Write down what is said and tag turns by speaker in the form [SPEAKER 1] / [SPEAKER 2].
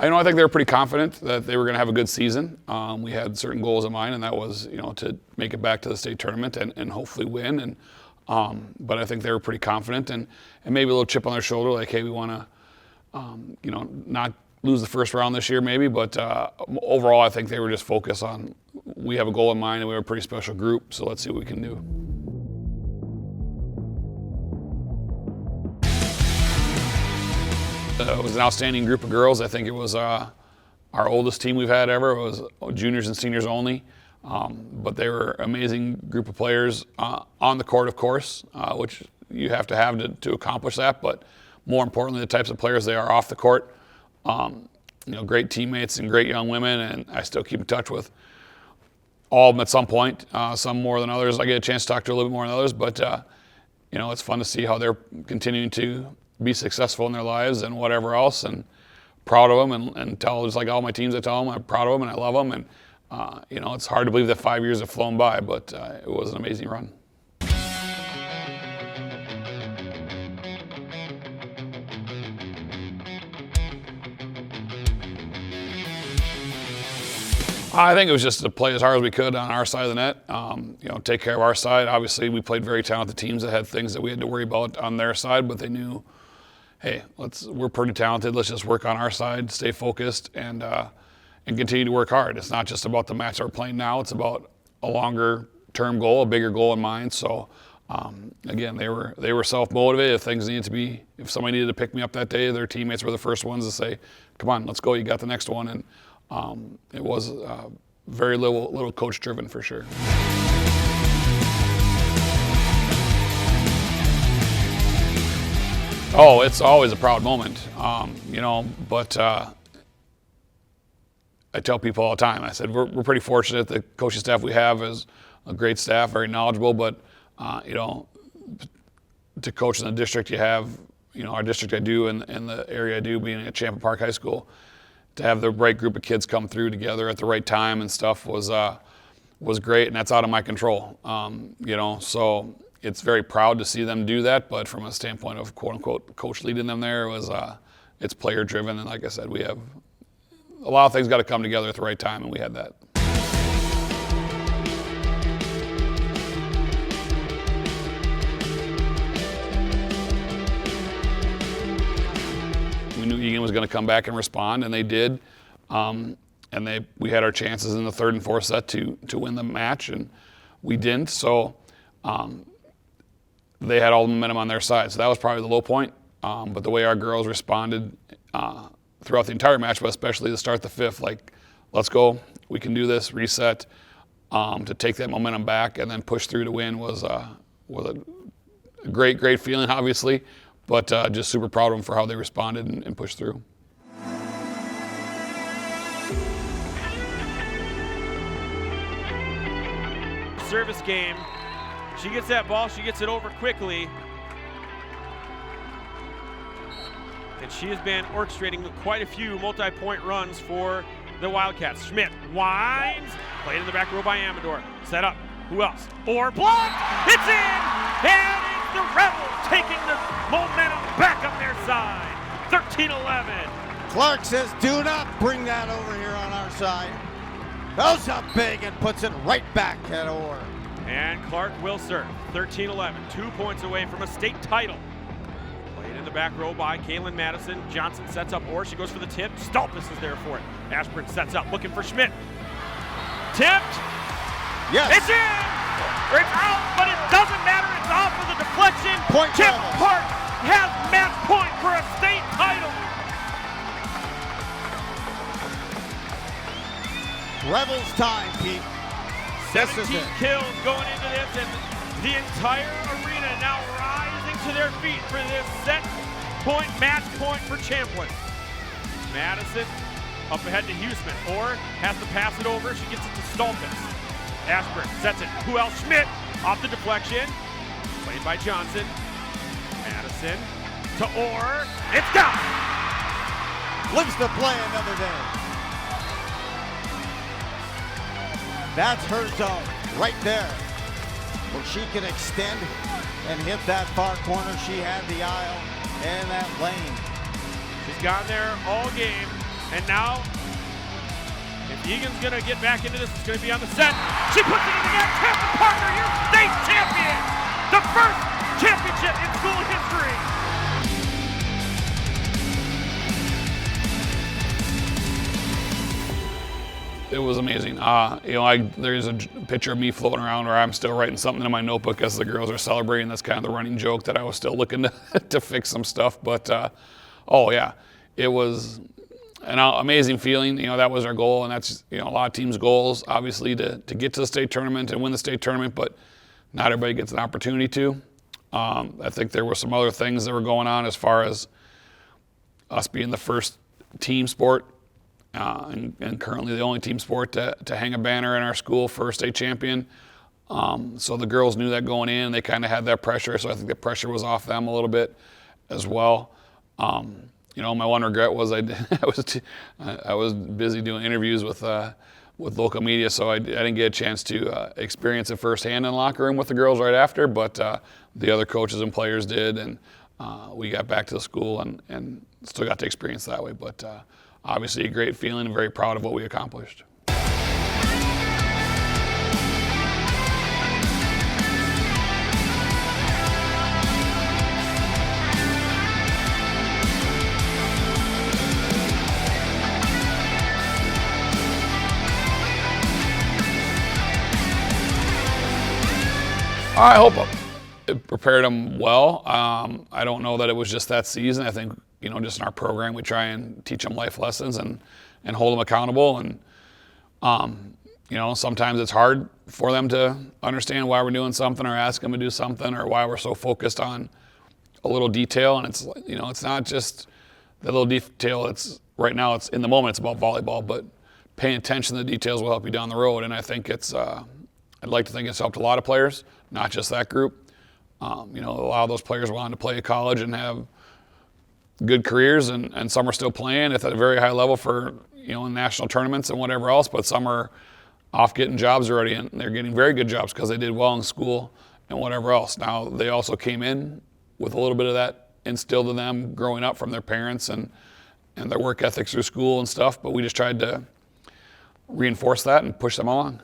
[SPEAKER 1] I think they were pretty confident that they were going to have a good season. We had certain goals in mind, and that was, to make it back to the state tournament and hopefully win. And but I think they were pretty confident and maybe a little chip on their shoulder, like, hey, we want to, not lose the first round this year, maybe. But overall, I think they were just focused on we have a goal in mind and we have a pretty special group, so let's see what we can do. It was an outstanding group of girls. I think it was our oldest team we've had ever. It was juniors and seniors only. But they were an amazing group of players on the court, of course, which you have to accomplish that. But more importantly, the types of players they are off the court. Great teammates and great young women, and I still keep in touch with all of them at some point, some more than others. I get a chance to talk to a little bit more than others, but it's fun to see how they're continuing to be successful in their lives and whatever else, and proud of them and tell, just like all my teams, I tell them I'm proud of them and I love them. And it's hard to believe that 5 years have flown by, but it was an amazing run. I think it was just to play as hard as we could on our side of the net, take care of our side. Obviously, we played very talented teams that had things that we had to worry about on their side, but they knew, hey, we're pretty talented. Let's just work on our side, stay focused, and continue to work hard. It's not just about the match that we're playing now. It's about a longer-term goal, a bigger goal in mind. So, again, they were self-motivated. If somebody needed to pick me up that day, their teammates were the first ones to say, "Come on, let's go. You got the next one." And it was very little coach-driven for sure. Oh, it's always a proud moment, but I tell people all the time, I said, we're pretty fortunate. The coaching staff we have is a great staff, very knowledgeable, but, to coach in the district you have, our district I do and the area I do, being at Champlin Park High School, to have the right group of kids come through together at the right time and stuff was great, and that's out of my control, so it's very proud to see them do that, but from a standpoint of quote-unquote coach leading them there, it's player-driven, and like I said, we have a lot of things got to come together at the right time, and we had that. We knew Egan was going to come back and respond, and they did. And we had our chances in the third and fourth set to win the match, and we didn't. So they had all the momentum on their side. So that was probably the low point. But the way our girls responded throughout the entire match, but especially to start the fifth, like, let's go, we can do this, reset, to take that momentum back and then push through to win was a great feeling, obviously, but just super proud of them for how they responded and pushed through.
[SPEAKER 2] Service game. She gets that ball, she gets it over quickly. And she has been orchestrating quite a few multi-point runs for the Wildcats. Schmidt winds, played in the back row by Amador. Set up, who else? Or blocked, it's in! And it's the Rebels taking the momentum back on their side. 13-11.
[SPEAKER 3] Clark says, do not bring that over here on our side. Goes up big and puts it right back at Orr.
[SPEAKER 2] And Clark will serve. 13-11, 2 points away from a state title. Played in the back row by Kaylin Madison. Johnson sets up Orr. She goes for the tip. Stolpus is there for it. Ashburn sets up, looking for Schmidt. Tipped.
[SPEAKER 3] Yes.
[SPEAKER 2] It's in. It's out, but it doesn't matter. It's off of the deflection.
[SPEAKER 3] Point
[SPEAKER 2] Tip
[SPEAKER 3] Rebels.
[SPEAKER 2] Park has match point for a state title.
[SPEAKER 3] Rebels time, Pete.
[SPEAKER 2] 17 kills going into this, and the entire arena now rising to their feet for this set point, match point for Champlin. Madison up ahead to Huseman, or has to pass it over. She gets it to Stolpus. Ashburn sets it. Who else? Schmidt off the deflection. Played by Johnson. Madison to Orr. It's got.
[SPEAKER 3] Lives to play another day. That's her zone right there, where she can extend and hit that far corner. She had the aisle and that lane.
[SPEAKER 2] She's gone there all game. And now, if Egan's going to get back into this, it's going to be on the set. She puts it in the net. Champlin Partner, your state champion. The first championship in school history.
[SPEAKER 1] It was amazing. There's a picture of me floating around where I'm still writing something in my notebook as the girls are celebrating. That's kind of the running joke that I was still looking to fix some stuff. But, oh yeah, it was an amazing feeling. That was our goal, and that's a lot of teams' goals, obviously, to get to the state tournament and win the state tournament, but not everybody gets an opportunity to. I think there were some other things that were going on as far as us being the first team sport and currently the only team sport to hang a banner in our school for state champion. So the girls knew that going in, and they kind of had that pressure, so I think the pressure was off them a little bit as well. My one regret was I was busy doing interviews with local media, so I didn't get a chance to experience it firsthand in the locker room with the girls right after, but the other coaches and players did, and we got back to the school and still got to experience that way. But obviously a great feeling and very proud of what we accomplished. I hope it prepared them well. I don't know that it was just that season. I think, just in our program, we try and teach them life lessons and hold them accountable. And, sometimes it's hard for them to understand why we're doing something or ask them to do something or why we're so focused on a little detail. And it's, it's not just the little detail. Right now, it's in the moment, it's about volleyball, but paying attention to the details will help you down the road. And I think I'd like to think it's helped a lot of players, not just that group. A lot of those players wanted to play at college and have good careers, and some are still playing at a very high level for, in national tournaments and whatever else, but some are off getting jobs already, and they're getting very good jobs because they did well in school and whatever else. Now, they also came in with a little bit of that instilled in them growing up from their parents and their work ethics through school and stuff, but we just tried to reinforce that and push them along.